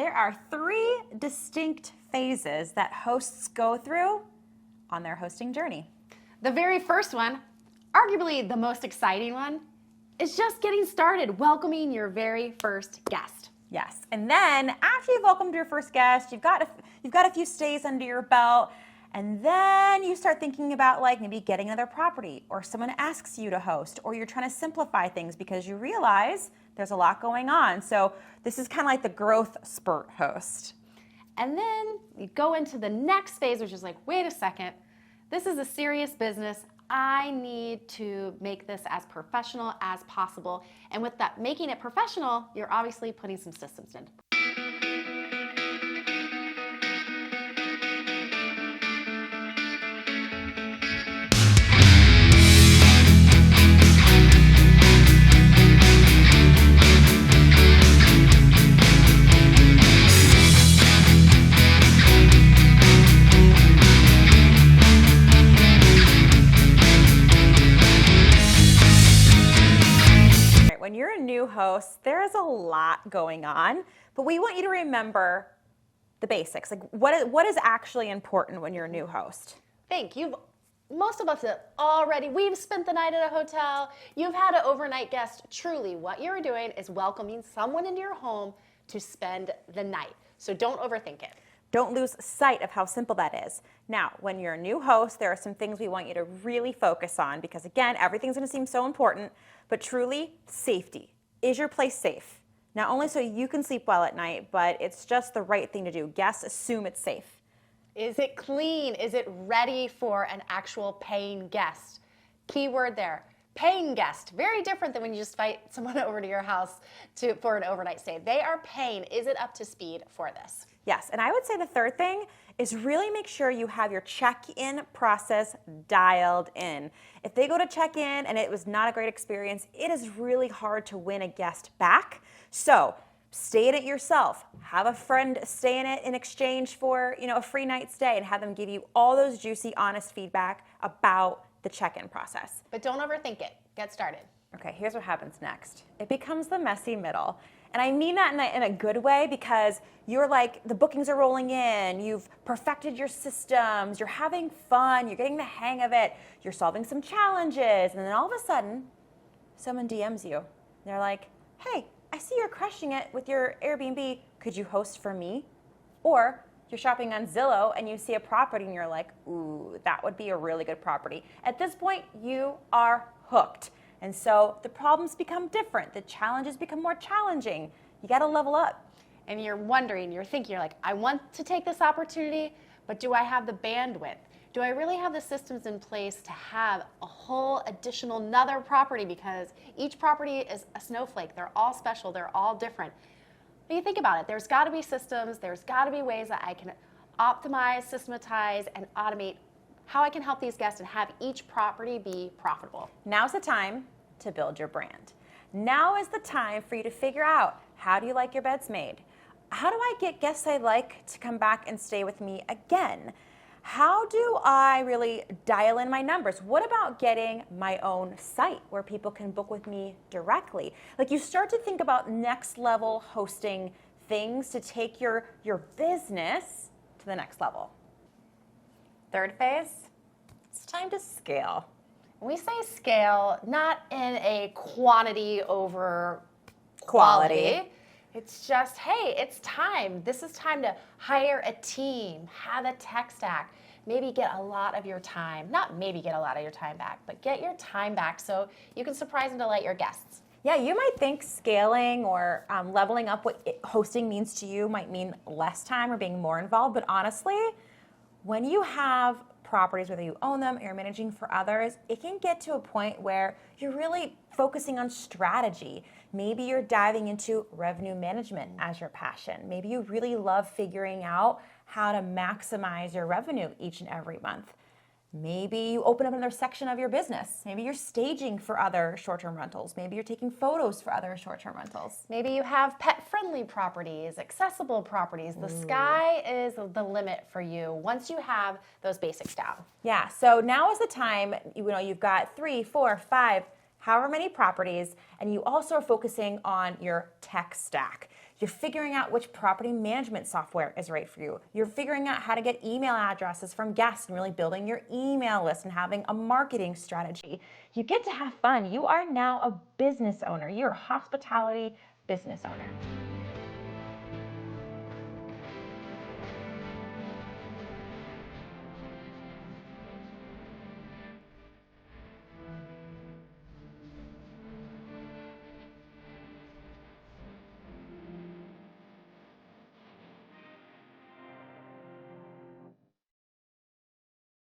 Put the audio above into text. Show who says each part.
Speaker 1: There are 3 distinct phases that hosts go through on their hosting journey.
Speaker 2: The very first one, arguably the most exciting one, is just getting started, welcoming your very first guest.
Speaker 1: Yes, and then after you've welcomed your first guest, you've got a few stays under your belt, and then you start thinking about like maybe getting another property, or someone asks you to host, or you're trying to simplify things because you realize there's a lot going on. So this is kind of like the growth spurt host.
Speaker 2: And then you go into the next phase, which is like, wait a second, this is a serious business. I need to make this as professional as possible. And with that, making it professional, you're obviously putting some systems in.
Speaker 1: When you're a new host, there is a lot going on, but we want you to remember the basics. Like what is actually important when you're a new host?
Speaker 2: Most of us have we've spent the night at a hotel. You've had an overnight guest. Truly, what you're doing is welcoming someone into your home to spend the night. So don't overthink it.
Speaker 1: Don't lose sight of how simple that is. Now, when you're a new host, there are some things we want you to really focus on because, again, everything's going to seem so important, but truly, safety. Is your place safe? Not only so you can sleep well at night, but it's just the right thing to do. Guests assume it's safe.
Speaker 2: Is it clean? Is it ready for an actual paying guest? Key word there. Paying guest. Very different than when you just invite someone over to your house for an overnight stay. They are paying. Is it up to speed for this?
Speaker 1: Yes, and I would say the third thing is really make sure you have your check-in process dialed in. If they go to check-in and it was not a great experience, it is really hard to win a guest back. So stay in it yourself. Have a friend stay in it in exchange for a free night stay and have them give you all those juicy, honest feedback about the check-in process.
Speaker 2: But don't overthink it. Get started.
Speaker 1: Okay, here's what happens next. It becomes the messy middle. And I mean that in a good way because you're like, the bookings are rolling in, you've perfected your systems, you're having fun, you're getting the hang of it, you're solving some challenges, and then all of a sudden, someone DMs you. They're like, hey, I see you're crushing it with your Airbnb, could you host for me? Or you're shopping on Zillow and you see a property and you're like, ooh, that would be a really good property. At this point, you are hooked. And so the problems become different. The challenges become more challenging. You got to level up.
Speaker 2: And you're wondering, you're thinking, you're like, I want to take this opportunity, but do I have the bandwidth? Do I really have the systems in place to have a whole additional another property? Because each property is a snowflake. They're all special. They're all different. But you think about it. There's got to be systems. There's got to be ways that I can optimize, systematize, and automate how I can help these guests and have each property be profitable.
Speaker 1: Now's the time to build your brand. Now is the time for you to figure out, how do you like your beds made? How do I get guests I like to come back and stay with me again? How do I really dial in my numbers? What about getting my own site where people can book with me directly? Like, you start to think about next level hosting things to take your business to the next level. Third phase, it's time to scale.
Speaker 2: We say scale not in a quantity over
Speaker 1: Quality.
Speaker 2: It's just, hey, it's time. This is time to hire a team, have a tech stack, maybe get a lot of your time. Not maybe get a lot of your time back, but get your time back so you can surprise and delight your guests.
Speaker 1: Yeah, you might think scaling or leveling up what hosting means to you might mean less time or being more involved, but honestly, when you have properties, whether you own them or you're managing for others, it can get to a point where you're really focusing on strategy. Maybe you're diving into revenue management as your passion. Maybe you really love figuring out how to maximize your revenue each and every month. Maybe you open up another section of your business. Maybe you're staging for other short-term rentals. Maybe you're taking photos for other short-term rentals.
Speaker 2: Maybe you have pet-friendly properties, accessible properties. The sky is the limit for you once you have those basics down.
Speaker 1: Yeah, so now is the time, you've got 3, 4, 5, however many properties, and you also are focusing on your tech stack. You're figuring out which property management software is right for you. You're figuring out how to get email addresses from guests and really building your email list and having a marketing strategy. You get to have fun. You are now a business owner. You're a hospitality business owner.